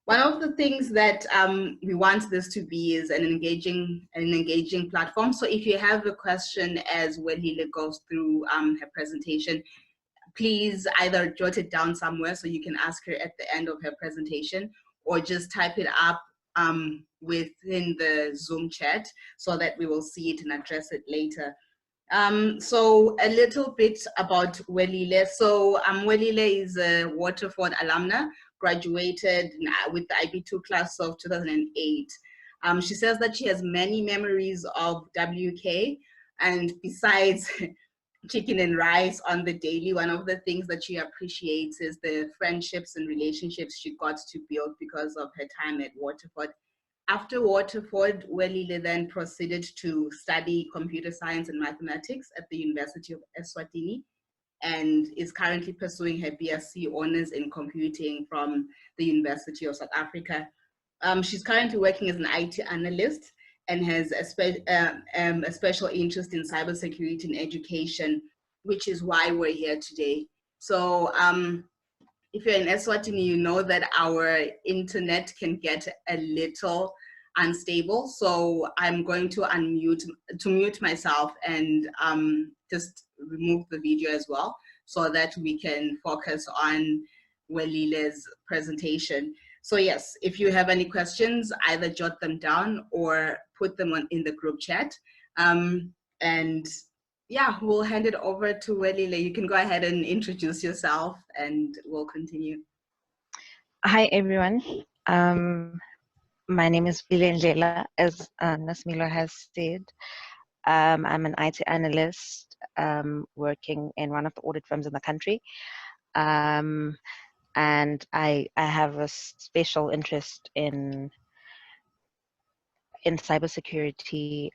One of the things that we want this to be is an engaging platform. So if you have a question as Welile goes through her presentation, please either jot it down somewhere so you can ask her at the end of her presentation, or just type it up within the Zoom chat so that we will see it and address it later. So a little bit about Welile. So Welile is a Waterford alumna, graduated with the IB2 class of 2008. She says that she has many memories of WK, and besides chicken and rice on the daily, one of the things that she appreciates is the friendships and relationships she got to build because of her time at Waterford. After Waterford, Welile then proceeded to study computer science and mathematics at the University of Eswatini, and is currently pursuing her BSc honors in computing from the University of South Africa. She's currently working as an IT analyst and has a special interest in cybersecurity and education, which is why we're here today. So if you're in Eswatini, you know that our internet can get a little unstable. So I'm going to mute myself and just remove the video as well so that we can focus on Welile's presentation. So yes, if you have any questions, either jot them down or put them in the group chat. And yeah, we'll hand it over to Welile. You can go ahead and introduce yourself and we'll continue. Hi, everyone. My name is Welile Ndlela, as Nasmilo has said. I'm an IT analyst working in one of the audit firms in the country. And I have a special interest in cybersecurity,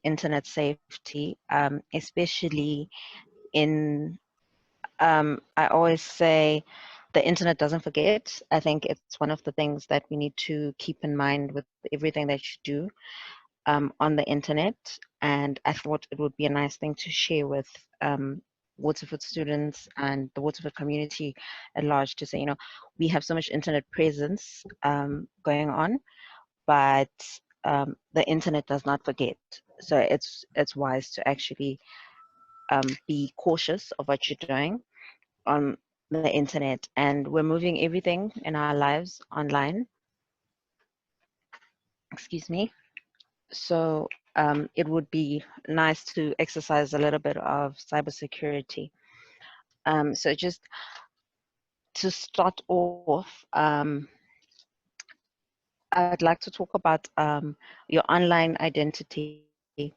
internet safety, especially in, I always say, the internet doesn't forget. I think it's one of the things that we need to keep in mind with everything that you do on the internet. And I thought it would be a nice thing to share with Waterford students and the Waterford community at large, to say, we have so much internet presence going on, but the internet does not forget. So it's wise to actually be cautious of what you're doing on the internet. And we're moving everything in our lives online. Excuse me. So it would be nice to exercise a little bit of cybersecurity. So just to start off, I'd like to talk about your online identity, to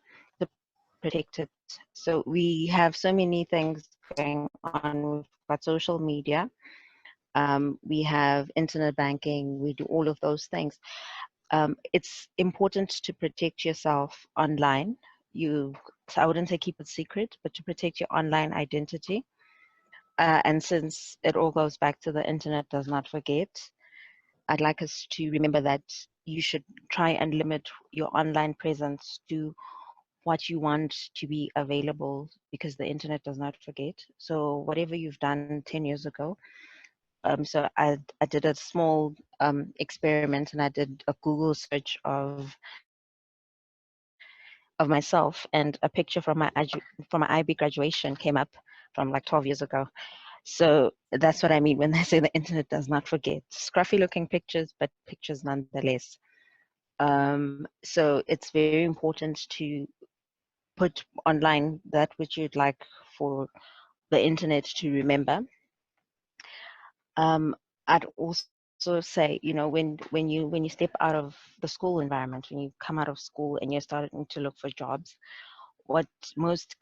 protect it. So we have so many things going on. We've got social media, we have internet banking, we do all of those things. It's important to protect yourself online. I wouldn't say keep it secret, but to protect your online identity. And since it all goes back to the internet does not forget, I'd like us to remember that you should try and limit your online presence to what you want to be available, because the internet does not forget. So whatever you've done 10 years ago, so I did a small experiment, and I did a Google search of myself, and a picture from my IB graduation came up from like 12 years ago. So that's what I mean when they say the internet does not forget. Scruffy looking pictures, but pictures nonetheless. So it's very important to put online that which you'd like for the internet to remember. I'd also say, when you step out of the school environment, when you come out of school and you're starting to look for jobs, what most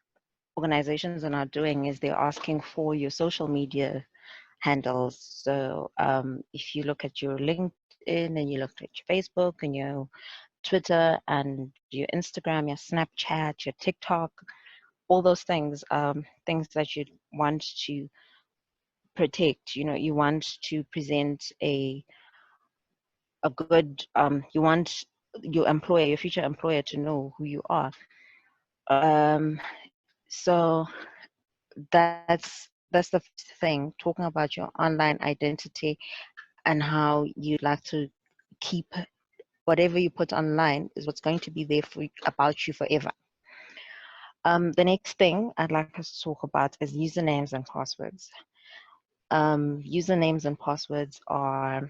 organizations are now doing is they're asking for your social media handles. So if you look at your LinkedIn and you look at your Facebook and your Twitter and your Instagram, your Snapchat, your TikTok, all those things, things that you want to protect. You want to present a good, you want your future employer to know who you are. So that's the thing, talking about your online identity. and how you'd like to keep whatever you put online is what's going to be there for about you forever. The next thing I'd like us to talk about is usernames and passwords. Usernames and passwords are,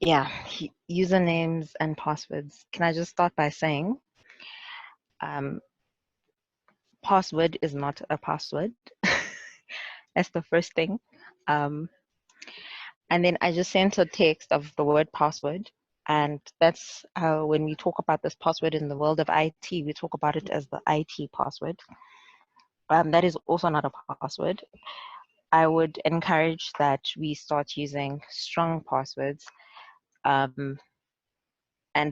usernames and passwords. Can I just start by saying, password is not a password. That's the first thing. And then I just sent a text of the word password. And that's how, when we talk about this password in the world of IT, we talk about it as the IT password. That is also not a password. I would encourage that we start using strong passwords. And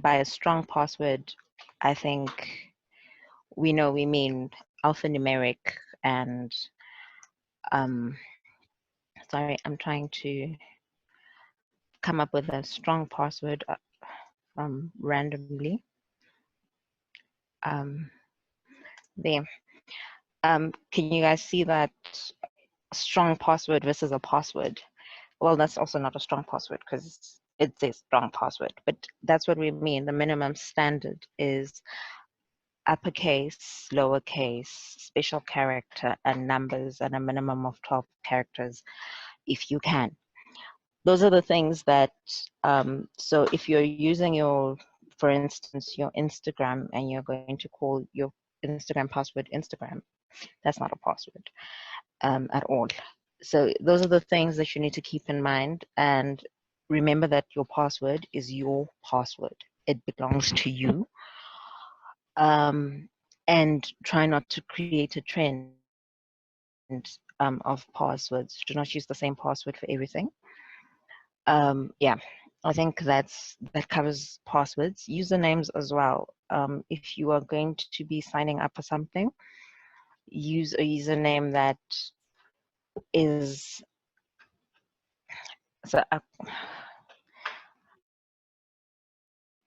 by a strong password, I think we know we mean alphanumeric and, sorry, I'm trying to come up with a strong password randomly. There. Can you guys see that strong password versus a password? Well, that's also not a strong password because it says strong password, but that's what we mean. The minimum standard is uppercase, lowercase, special character, and numbers, and a minimum of 12 characters if you can. Those are the things that, so if you're using your, for instance, your Instagram, and you're going to call your Instagram password Instagram, that's not a password at all. So those are the things that you need to keep in mind, and remember that your password is your password. It belongs to you. And try not to create a trend of passwords. Do not use the same password for everything. Yeah, I think that covers passwords. Usernames as well. If you are going to be signing up for something, use a username that is, so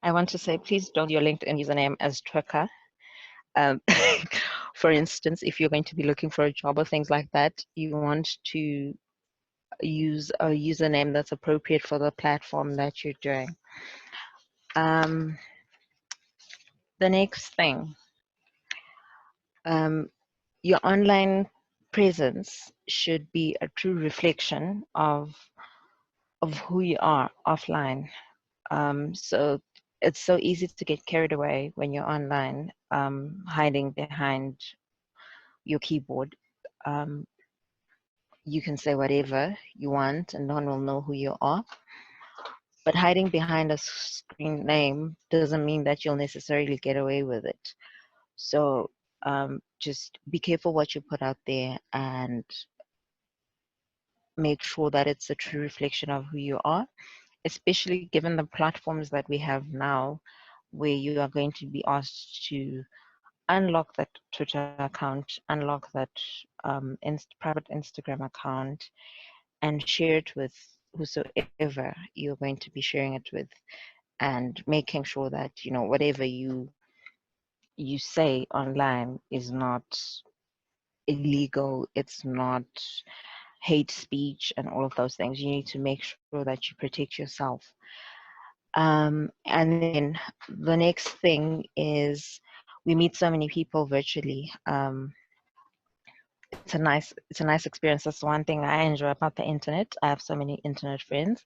I want to say, please don't use your LinkedIn username as Twitter. For instance, if you're going to be looking for a job or things like that, you want to use a username that's appropriate for the platform that you're doing. The next thing, your online presence should be a true reflection of who you are offline. So it's so easy to get carried away when you're online, hiding behind your keyboard. You can say whatever you want and no one will know who you are. But hiding behind a screen name doesn't mean that you'll necessarily get away with it. So just be careful what you put out there and make sure that it's a true reflection of who you are, especially given the platforms that we have now, where you are going to be asked to unlock that Twitter account, unlock that private Instagram account, and share it with whosoever you're going to be sharing it with, and making sure that, you know, whatever you say online is not illegal, it's not hate speech and all of those things. You need to make sure that you protect yourself. And then the next thing is, we meet so many people virtually. It's a nice experience. That's one thing I enjoy about the internet. I have so many internet friends,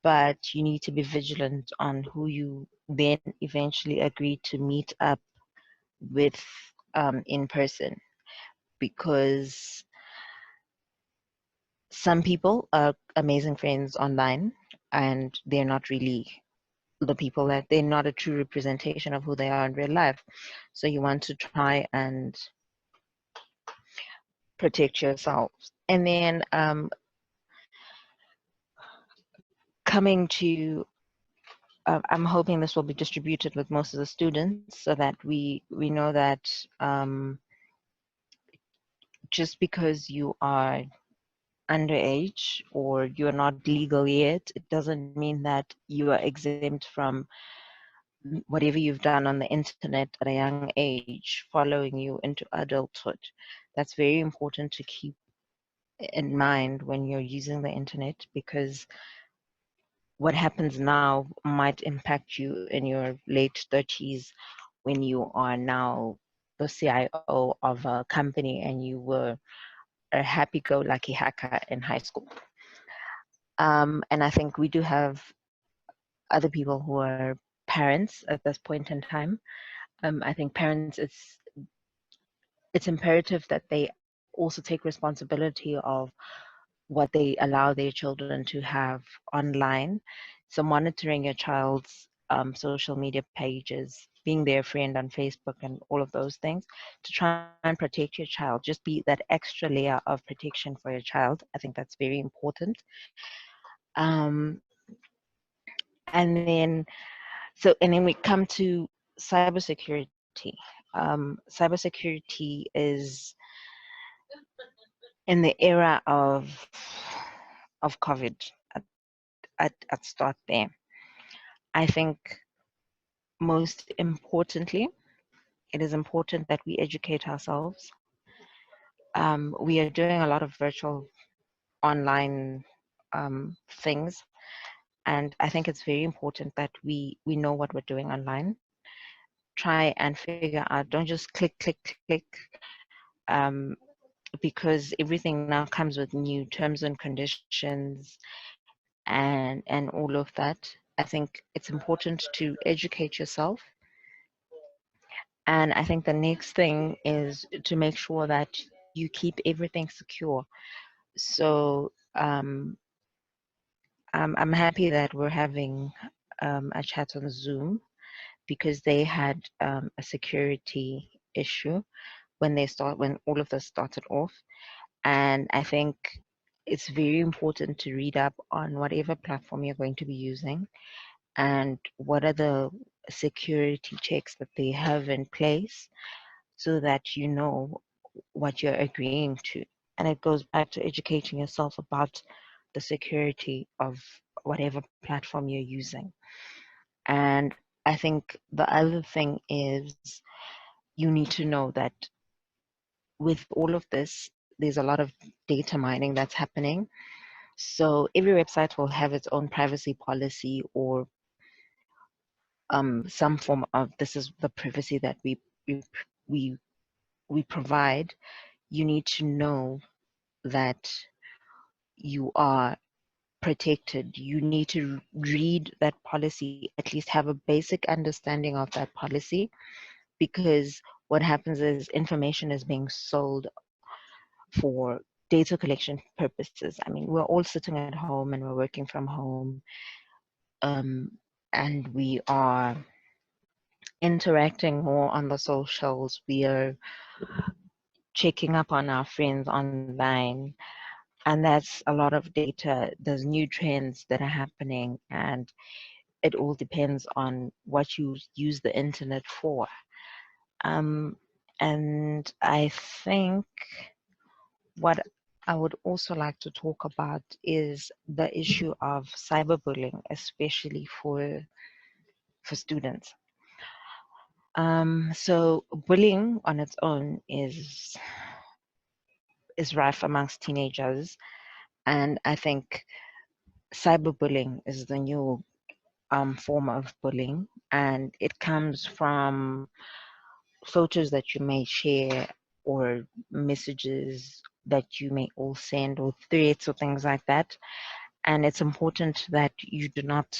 but you need to be vigilant on who you then eventually agree to meet up with in person, because some people are amazing friends online and they're not really the people, that they're not a true representation of who they are in real life. So you want to try and protect yourself. And then coming to, I'm hoping this will be distributed with most of the students, so that we know that just because you are underage or you're not legal yet, it doesn't mean that you are exempt from whatever you've done on the internet at a young age following you into adulthood. That's very important to keep in mind when you're using the internet, because what happens now might impact you in your late 30s when you are now the CIO of a company and you were a happy-go-lucky hacker in high school. And I think we do have other people who are parents at this point in time. I think parents, it's imperative that they also take responsibility of what they allow their children to have online. So monitoring your child's social media pages, being their friend on Facebook and all of those things to try and protect your child, just be that extra layer of protection for your child. I think that's very important. Um, and then we come to cybersecurity. Cybersecurity is in the era of COVID. I'd start there. I think most importantly, it is important that we educate ourselves. We are doing a lot of virtual online things, and I think it's very important that we know what we're doing online. Try and figure out, don't just click, um, because everything now comes with new terms and conditions and all of that. I think it's important to educate yourself. And I think the next thing is to make sure that you keep everything secure. So I'm happy that we're having a chat on Zoom, because they had a security issue when all of this started off. And I think it's very important to read up on whatever platform you're going to be using and what are the security checks that they have in place, so that you know what you're agreeing to. And it goes back to educating yourself about the security of whatever platform you're using. And I think the other thing is you need to know that with all of this, there's a lot of data mining that's happening. So every website will have its own privacy policy, or some form of, this is the privacy that we we provide. You need to know that you are protected. You need to read that policy, at least have a basic understanding of that policy, because what happens is information is being sold for data collection purposes. I mean, we're all sitting at home and we're working from home, and we are interacting more on the socials. We are checking up on our friends online, and that's a lot of data. There's new trends that are happening, and it all depends on what you use the internet for. And I think what I would also like to talk about is the issue of cyberbullying, especially for students. So bullying on its own is rife amongst teenagers, and I think cyberbullying is the new form of bullying, and it comes from photos that you may share, or messages that you may all send, or threats or things like that. And it's important that you do not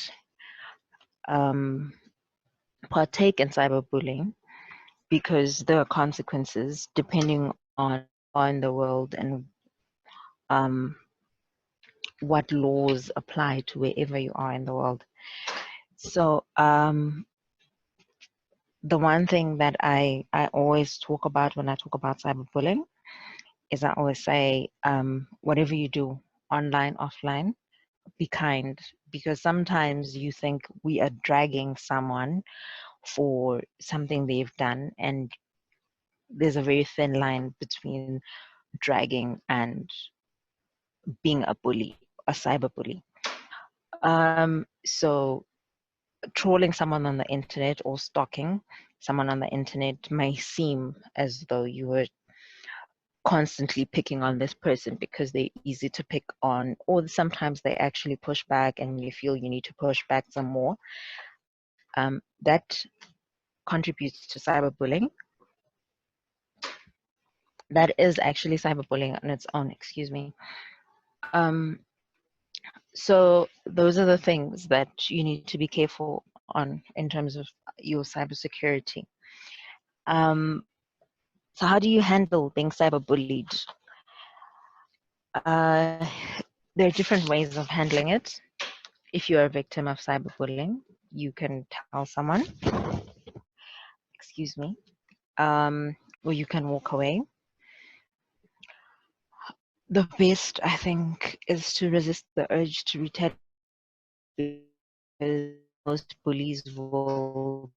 partake in cyberbullying, because there are consequences depending on in the world and um, what laws apply to wherever you are in the world. So the one thing that I always talk about when I talk about cyberbullying is, I always say, whatever you do, online, offline, be kind, because sometimes you think we are dragging someone for something they've done, and there's a very thin line between dragging and being a bully, a cyberbully. So trolling someone on the internet or stalking someone on the internet may seem as though you were constantly picking on this person because they're easy to pick on, or sometimes they actually push back and you feel you need to push back some more. That contributes to cyberbullying. That is actually cyberbullying on its own, excuse me. So those are the things that you need to be careful on in terms of your cybersecurity. So how do you handle being cyberbullied? There are different ways of handling it. If you're a victim of cyberbullying, you can tell someone, excuse me, or you can walk away. The best, I think, is to resist the urge to retaliate, because most bullies will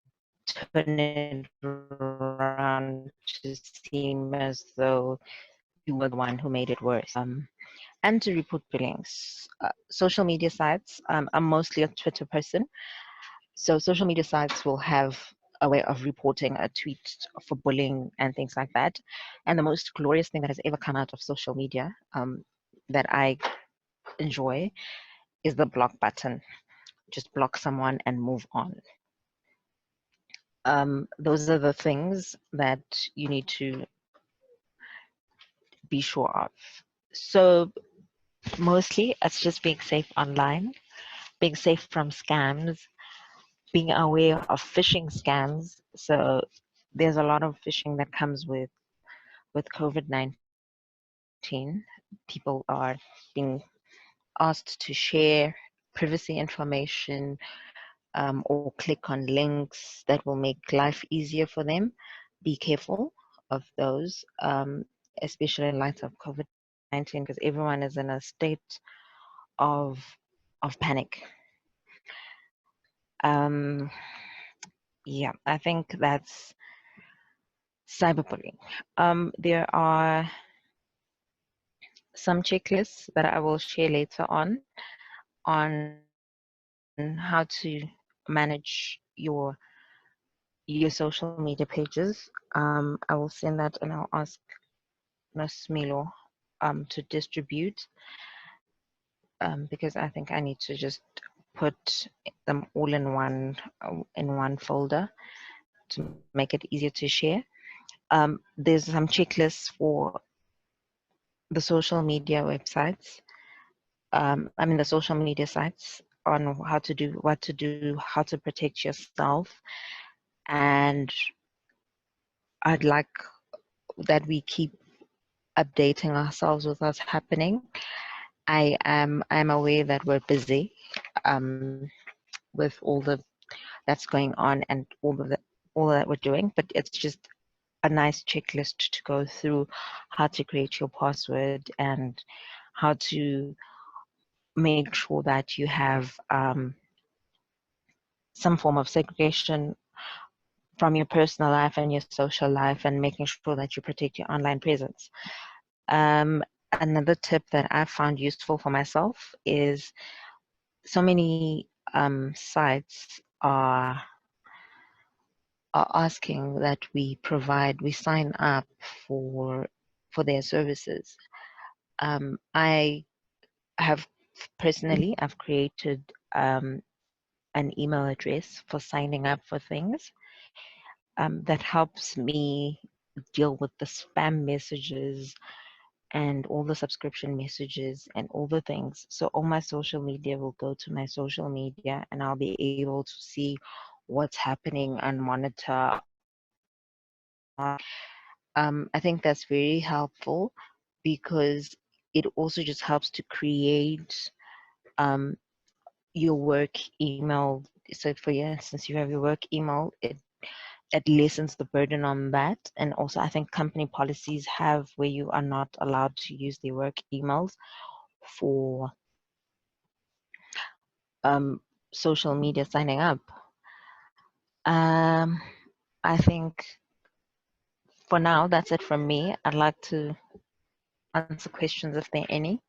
turn it around to seem as though you were the one who made it worse. And to report bullying. Social media sites, I'm mostly a Twitter person, so social media sites will have a way of reporting a tweet for bullying and things like that. And the most glorious thing that has ever come out of social media that I enjoy is the block button. Just block someone and move on. Those are the things that you need to be sure of. So mostly it's just being safe online, being safe from scams, being aware of phishing scams. So there's a lot of phishing that comes with COVID-19. People are being asked to share privacy information, or click on links that will make life easier for them. Be careful of those, especially in light of COVID-19, because everyone is in a state of panic. Yeah, I think that's cyberbullying. There are some checklists that I will share later on how to manage your social media pages. I will send that and I'll ask Ms. Milo to distribute, because I think I need to just put them all in one folder to make it easier to share. There's some checklists for the social media websites. The social media sites on how to do, what to do, how to protect yourself. And I'd like that we keep updating ourselves with what's happening. I'm aware that we're busy with all that's going on and all that we're doing, but it's just a nice checklist to go through: how to create your password and how to make sure that you have some form of segregation from your personal life and your social life, and making sure that you protect your online presence. Another tip that I found useful for myself is so many sites are asking that we sign up for their services. I have personally, I've created an email address for signing up for things that helps me deal with the spam messages and all the subscription messages and all the things. So all my social media will go to my social media, and I'll be able to see what's happening and monitor. I think that's very helpful, because it also just helps to create your work email. So for instance, you have your work email, it lessens the burden on that. And also I think company policies have where you are not allowed to use their work emails for social media signing up. I think for now that's it from me. I'd like to answer questions if there are any.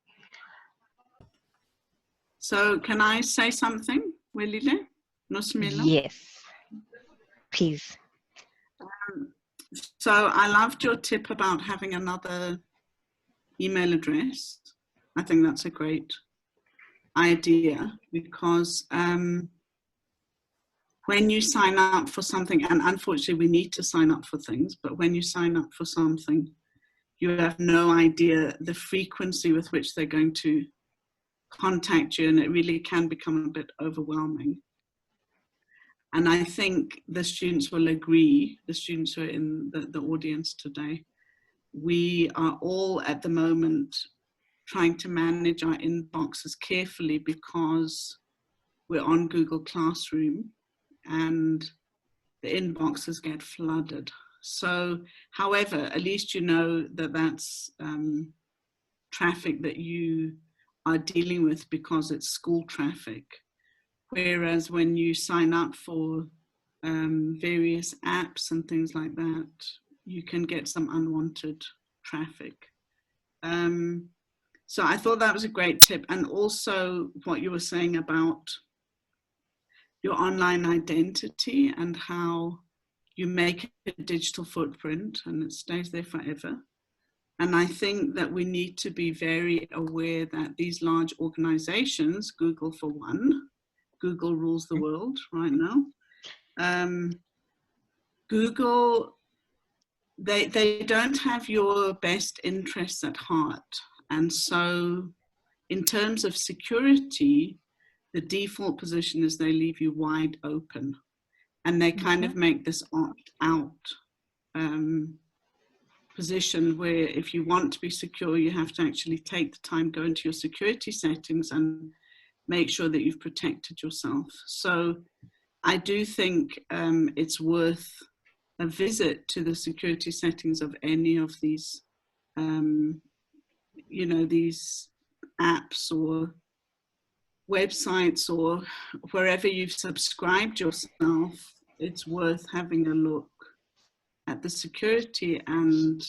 So can I say something, Welile? Nosmila? Yes, please. So I loved your tip about having another email address. I think that's a great idea, because when you sign up for something, and unfortunately we need to sign up for things, but when you sign up for something, you have no idea the frequency with which they're going to contact you, and it really can become a bit overwhelming. And I think the students will agree, the students who are in the audience today, we are all at the moment trying to manage our inboxes carefully because we're on Google Classroom and the inboxes get flooded. So, however, at least you know that that's traffic that you are dealing with because it's school traffic. Whereas when you sign up for various apps and things like that, you can get some unwanted traffic. So I thought that was a great tip. And also what you were saying about your online identity and how you make a digital footprint and it stays there forever. And I think that we need to be very aware that these large organizations, Google for one, Google rules the world right now. Google, they don't have your best interests at heart. And so in terms of security, the default position is they leave you wide open. And they kind of make this opt-out position where if you want to be secure, you have to actually take the time, go into your security settings and make sure that you've protected yourself. So I do think it's worth a visit to the security settings of any of these, you know, these apps or websites or wherever you've subscribed yourself. It's worth having a look at the security and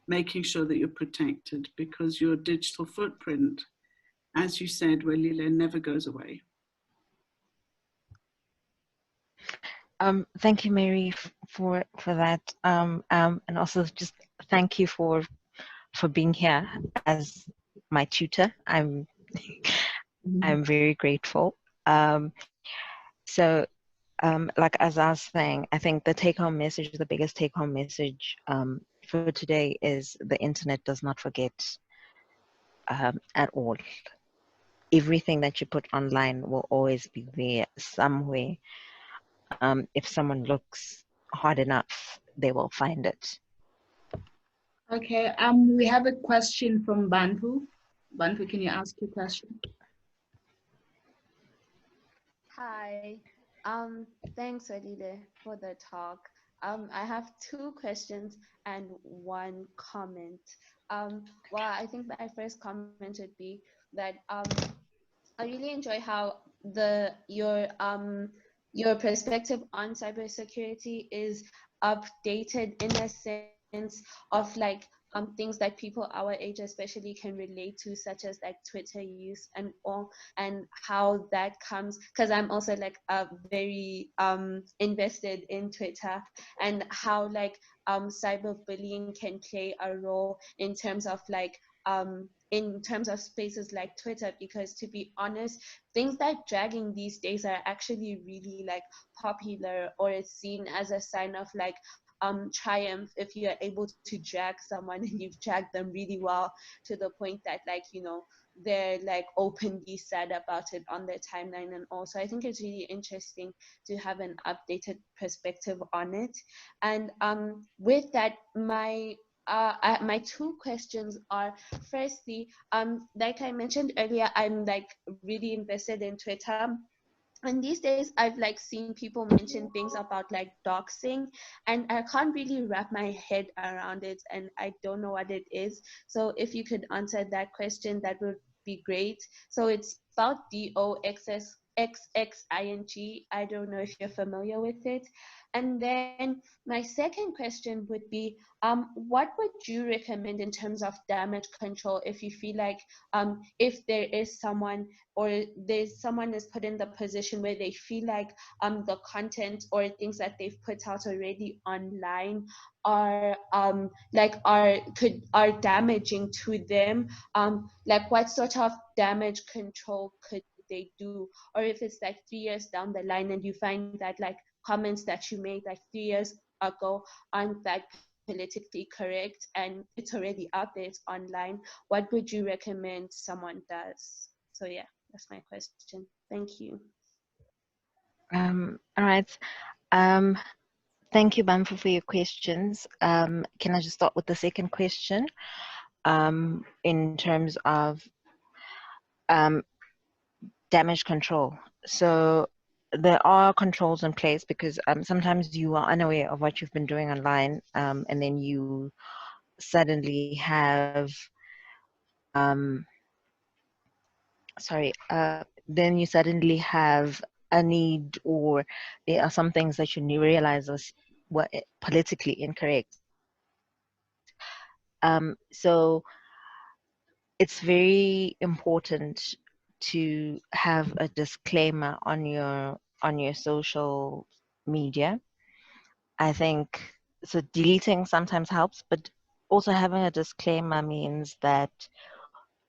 making sure that you're protected, because your digital footprint, as you said, Welile, never goes away. Thank you, Mary, for that, and also just thank you for being here as my tutor. I'm very grateful. So, like as I was saying, I think the take-home message, the biggest take-home message for today is the internet does not forget at all. Everything that you put online will always be there somewhere. If someone looks hard enough, they will find it. Okay, we have a question from Bantu. Bantu, can you ask your question? Hi, thanks Welile for the talk. I have two questions and one comment. Well, I think my first comment would be that I really enjoy how your perspective on cybersecurity is updated in a sense of like things that people our age especially can relate to, such as like Twitter use and all, and how that comes, because I'm also like very invested in Twitter, and how like cyberbullying can play a role in terms of like in terms of spaces like Twitter, because to be honest, things like dragging these days are actually really like popular, or it's seen as a sign of like triumph if you are able to drag someone and you've dragged them really well, to the point that like, you know, they're like openly sad about it on their timeline. And also I think it's really interesting to have an updated perspective on it. And with that, my two questions are, firstly, like I mentioned earlier, I'm like really invested in Twitter. And these days I've like seen people mention things about like doxing, and I can't really wrap my head around it, and I don't know what it is. So if you could answer that question, that would be great. So it's spelled XXING. I don't know if you're familiar with it. And then my second question would be, what would you recommend in terms of damage control if you feel like if there is someone, or there's someone is put in the position where they feel like the content or things that they've put out already online are damaging to them, like what sort of damage control could they do? Or if it's like 3 years down the line and you find that like comments that you made like 3 years ago aren't that politically correct and it's already out there, it's online, what would you recommend someone does? So yeah, that's my question. Thank you. All right. Thank you, Bamfo, for your questions. Can I just start with the second question? In terms of damage control. So there are controls in place because sometimes you are unaware of what you've been doing online, and then you suddenly have then you suddenly have a need, or there are some things that you realize were politically incorrect. So it's very important to have a disclaimer on your social media. I think so. Deleting sometimes helps, but also having a disclaimer means that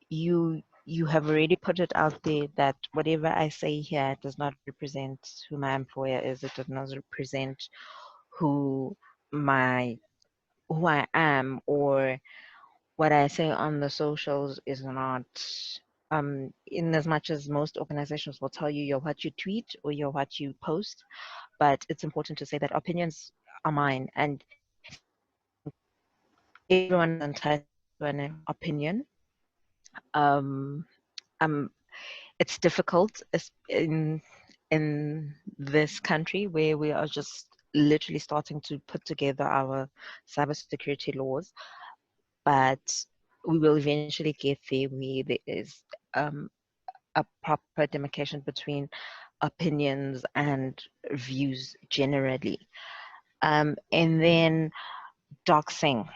you have already put it out there that whatever I say here does not represent who my employer is. It does not represent who I am, or what I say on the socials is not, in as much as most organizations will tell you you're what you tweet or you're what you post, but it's important to say that opinions are mine, and everyone is entitled to an opinion. It's difficult in this country where we are just literally starting to put together our cybersecurity laws, but we will eventually get there where there is a proper demarcation between opinions and views generally. And then doxing.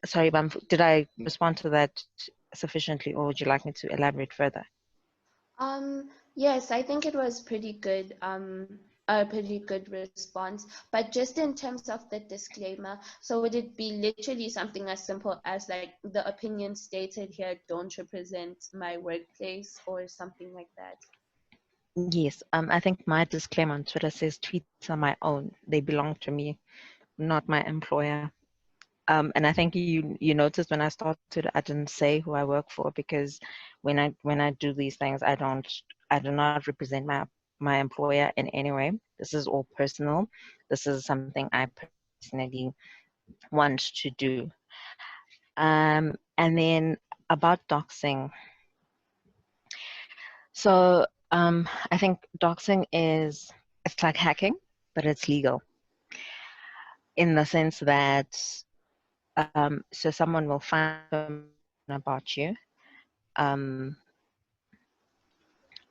Sorry, did I respond to that sufficiently, or would you like me to elaborate further? Yes, I think it was pretty good. A pretty good response. But just in terms of the disclaimer, so would it be literally something as simple as like the opinions stated here don't represent my workplace or something like that? Yes. I think my disclaimer on Twitter says tweets are my own. They belong to me, not my employer. And I think you noticed when I started, I didn't say who I work for, because when I do these things, I do not represent my employer in any way. This is all personal. This is something I personally want to do. And then about doxing. So I think doxing it's like hacking, but it's legal in the sense that so someone will find about you,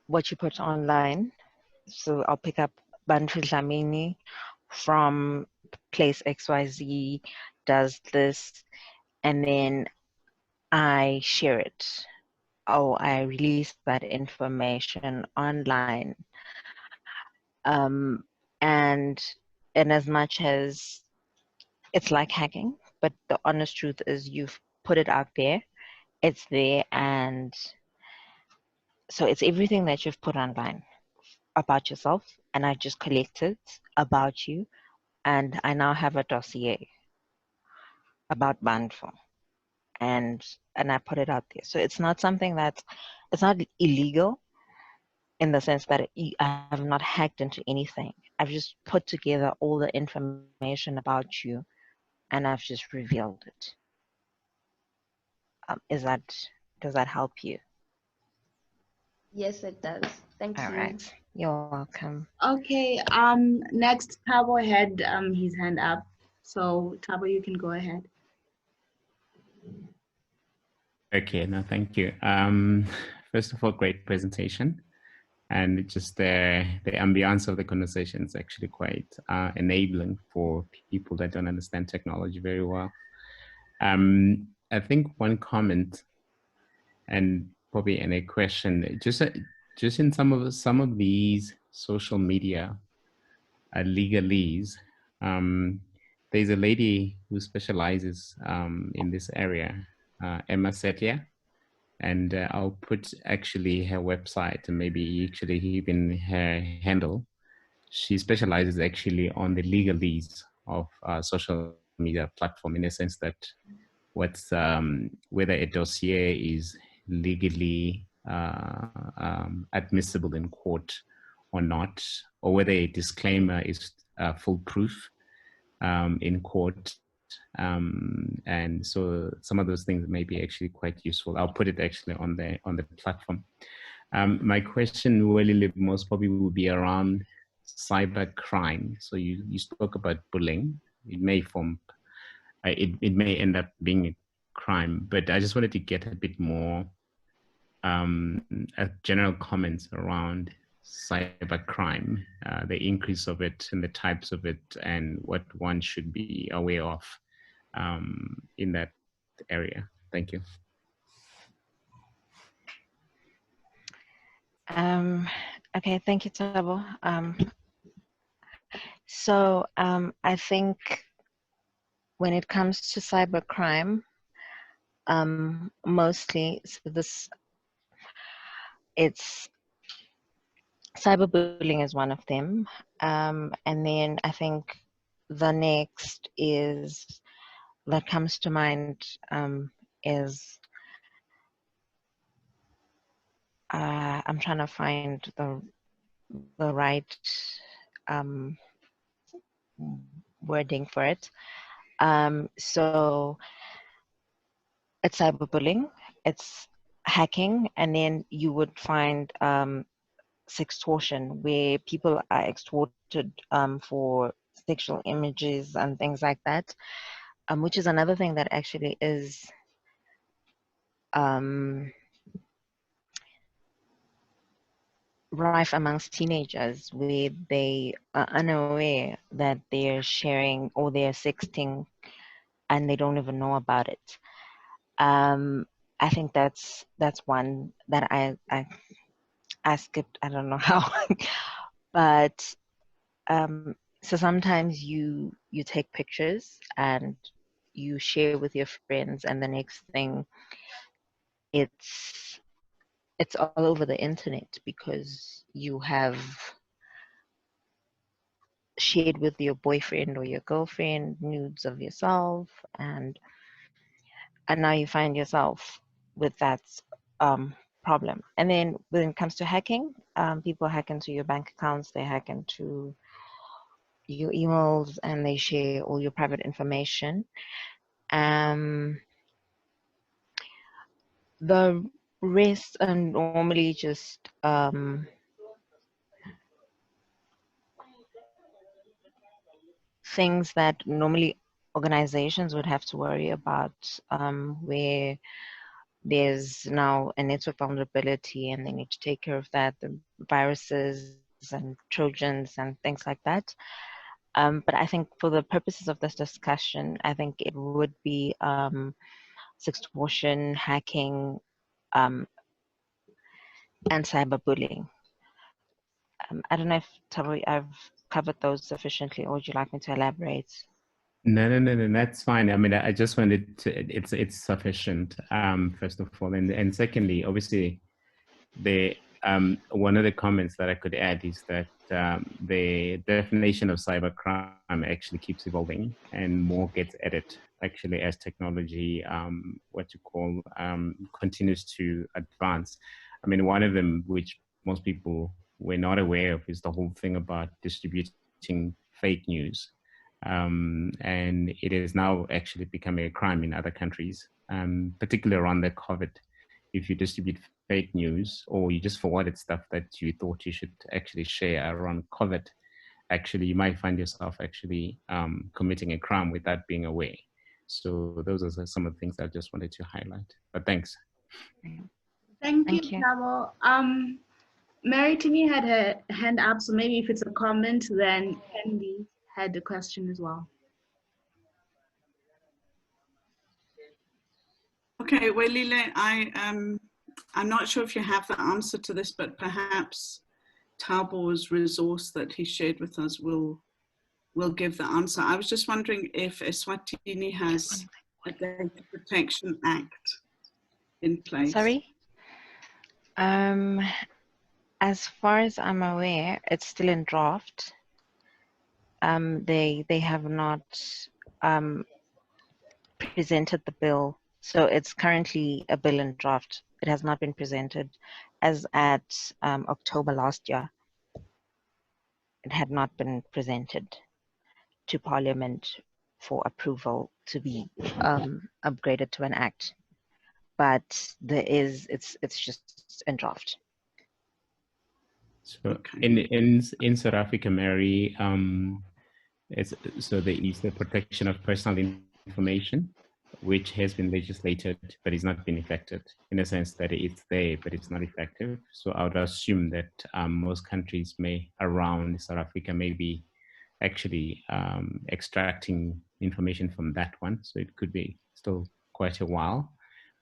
what you put online. So I'll pick up Bantu Dlamini from place XYZ does this, and then I share it. Oh, I release that information online. And as much as it's like hacking, but the honest truth is you've put it out there, it's there, and so it's everything that you've put online about yourself, and I just collected about you, and I now have a dossier about Bantu, and I put it out there. So it's not something it's not illegal in the sense that I have not hacked into anything. I've just put together all the information about you, and I've just revealed it. Does that help you? Yes, it does. Thank you. All right. You're welcome. Okay. Next, Tabo had his hand up. So Tabo, you can go ahead. Okay. No, thank you. First of all, great presentation. and just the ambiance of the conversation is actually quite enabling for people that don't understand technology very well. I think one comment and probably a question, just in some of these social media legalese. There's a lady who specializes in this area, Emma Setia, and I'll put actually her website and maybe actually even her handle. She specializes actually on the legalese of social media platform, in a sense that what's whether a dossier is legally admissible in court or not, or whether a disclaimer is foolproof in court. And so some of those things may be actually quite useful. I'll put it actually on the platform. My question, Welile, most probably will be around cyber crime. So you spoke about bullying. It may form, it may end up being a crime, but I just wanted to get a bit more general comments around cyber crime, the increase of it and the types of it, and what one should be aware of in that area. Thank you. Okay, thank you, Tabo. So I think when it comes to cybercrime, mostly it's cyberbullying is one of them, and then I think the next is that comes to mind is I'm trying to find the right wording for it. So it's cyberbullying, it's hacking, and then you would find sextortion, where people are extorted for sexual images and things like that, which is another thing that actually is rife amongst teenagers, where they are unaware that they're sharing or they're sexting and they don't even know about it. I think that's one that I skipped. I don't know how, but so sometimes you take pictures and you share with your friends, and the next thing it's all over the internet because you have shared with your boyfriend or your girlfriend nudes of yourself, and now you find yourself with that problem. And then when it comes to hacking, people hack into your bank accounts, they hack into your emails, and they share all your private information. The rest are normally just things that normally organizations would have to worry about, where there's now a network vulnerability and they need to take care of that, the viruses and Trojans and things like that. But I think for the purposes of this discussion, I think it would be sextortion, hacking, and cyberbullying. I don't know if, Tabo, I've covered those sufficiently, or would you like me to elaborate? No, that's fine. I mean, I just wanted to, it's sufficient, first of all. And secondly, obviously, one of the comments that I could add is that the definition of cybercrime actually keeps evolving, and more gets added actually as technology, continues to advance. I mean, one of them, which most people were not aware of, is the whole thing about distributing fake news. And it is now actually becoming a crime in other countries, particularly around the COVID. If you distribute fake news, or you just forwarded stuff that you thought you should actually share around COVID, actually you might find yourself actually committing a crime without being aware. So those are some of the things I just wanted to highlight. But thanks. Thank you, Tabo. Mary Timmy had her hand up, so maybe if it's a comment, then Candy had a question as well. Okay, Welile, I'm not sure if you have the answer to this, but perhaps Tabo's resource that he shared with us will give the answer. I was just wondering if Eswatini has a Data Protection Act in place. Sorry? As far as I'm aware, it's still in draft. They have not presented the bill, so it's currently a bill in draft. It has not been presented as at October last year. It had not been presented to Parliament for approval to be upgraded to an act, but it's just in draft. So in South Africa, Mary, so there is the protection of personal information, which has been legislated but is not been effected, in a sense that it's there but it's not effective. So I would assume that most countries around South Africa may be actually extracting information from that one. So it could be still quite a while.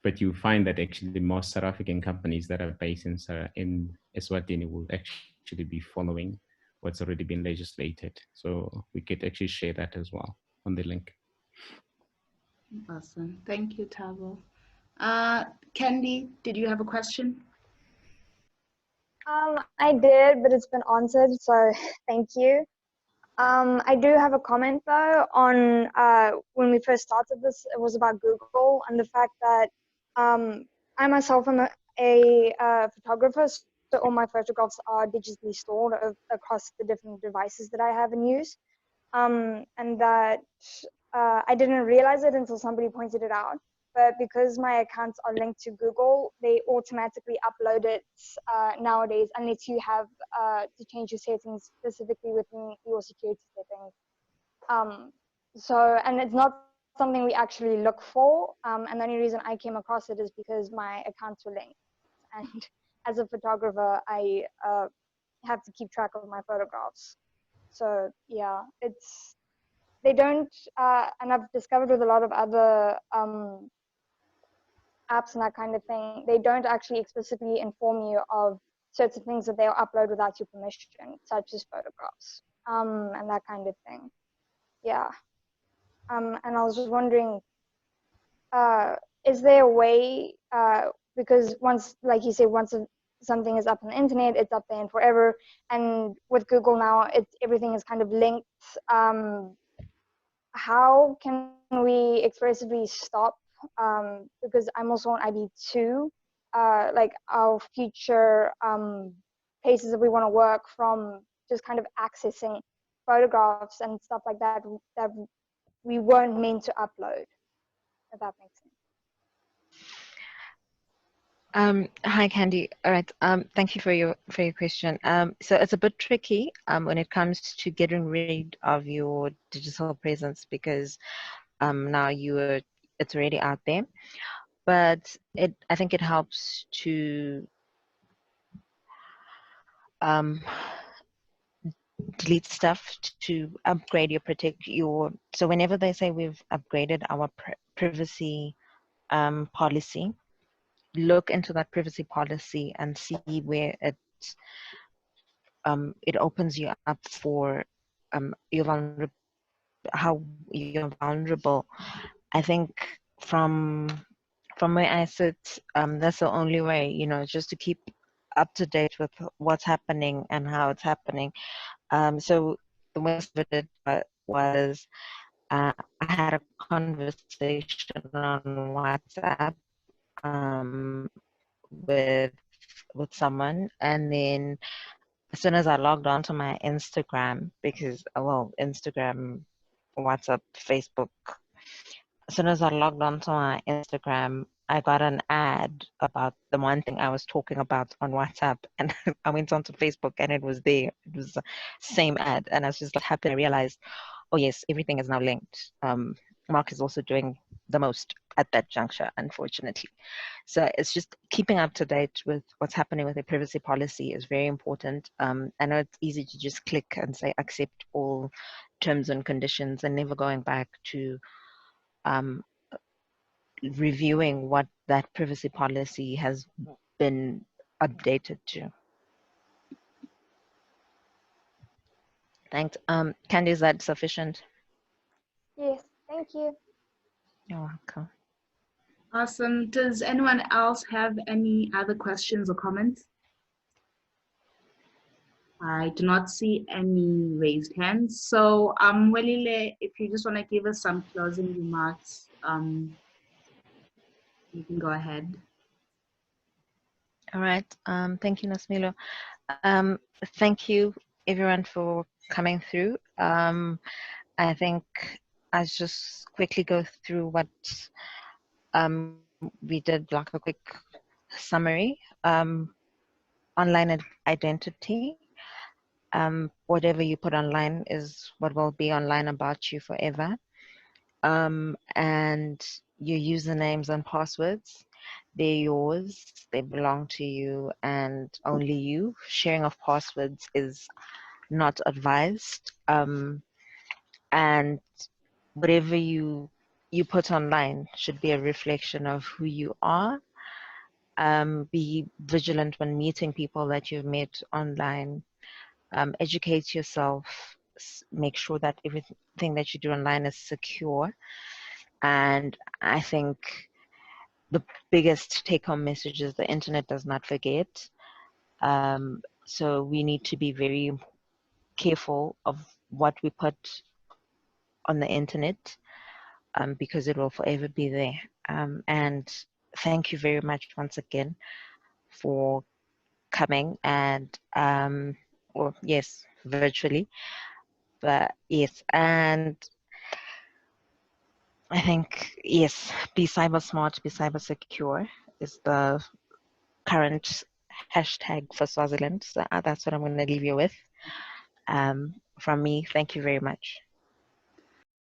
But you find that actually most South African companies that are based in Eswatini will actually be following what's already been legislated. So we could actually share that as well on the link. Awesome. Thank you, Tabo. Candy, did you have a question? I did, but it's been answered, so thank you. I do have a comment though on when we first started this, it was about Google and the fact that I myself am a photographer, so all my photographs are digitally stored across the different devices that I have in use, and that I didn't realize it until somebody pointed it out. But because my accounts are linked to Google, they automatically upload it nowadays, unless you have to change your settings specifically within your security settings. And it's not something we actually look for. And the only reason I came across it is because my accounts were linked. And as a photographer, I have to keep track of my photographs. So yeah, they don't, and I've discovered with a lot of other apps and that kind of thing, they don't actually explicitly inform you of certain things that they'll upload without your permission, such as photographs, and that kind of thing. Yeah. And I was just wondering, is there a way, because once, like you say, once something is up on the internet, it's up there and forever, and with Google now, everything is kind of linked. How can we expressively stop, because I'm also on IB2, like our future places that we want to work from, just kind of accessing photographs and stuff like that that we weren't meant to upload, if that makes sense. Hi, Candy. All right. Thank you for your question. So it's a bit tricky when it comes to getting rid of your digital presence, because now it's already out there. But I think it helps to delete stuff to upgrade so whenever they say we've upgraded our privacy policy, look into that privacy policy and see where it opens you up for how you're vulnerable. I think from where I sit, that's the only way, just to keep up to date with what's happening and how it's happening. So the most of it was I had a conversation on WhatsApp with someone, and then as soon as I logged on to my Instagram, because Instagram, WhatsApp, Facebook, as soon as I logged on to my Instagram, I got an ad about the one thing I was talking about on WhatsApp, and I went onto Facebook and it was there. It was the same ad, and I was just like happy. I realized, oh yes, everything is now linked. Mark is also doing the most at that juncture, unfortunately. So it's just keeping up to date with what's happening with the privacy policy is very important. I know it's easy to just click and say accept all terms and conditions and never going back to reviewing what that privacy policy has been updated to. Thanks. Candy, is that sufficient? Yes, thank you. You're welcome. Awesome. Does anyone else have any other questions or comments? I do not see any raised hands. So, Welile, if you just want to give us some closing remarks, you can go ahead. All right. Thank you, Nasmilo. Thank you, everyone, for coming through. I think I'll just quickly go through what we did, like a quick summary. Online identity. Whatever you put online is what will be online about you forever. And your usernames and passwords, they're yours, they belong to you and only you. Sharing of passwords is not advised. And whatever you put online should be a reflection of who you are. Be vigilant when meeting people that you've met online. Educate yourself. Make sure that everything that you do online is secure. And I think the biggest take-home message is the internet does not forget. So we need to be very careful of what we put on the internet, because it will forever be there. And thank you very much once again for coming and, or yes, virtually, but yes, and I think, yes, be cyber smart, be cyber secure is the current hashtag for Swaziland. So that's what I'm going to leave you with. From me, thank you very much.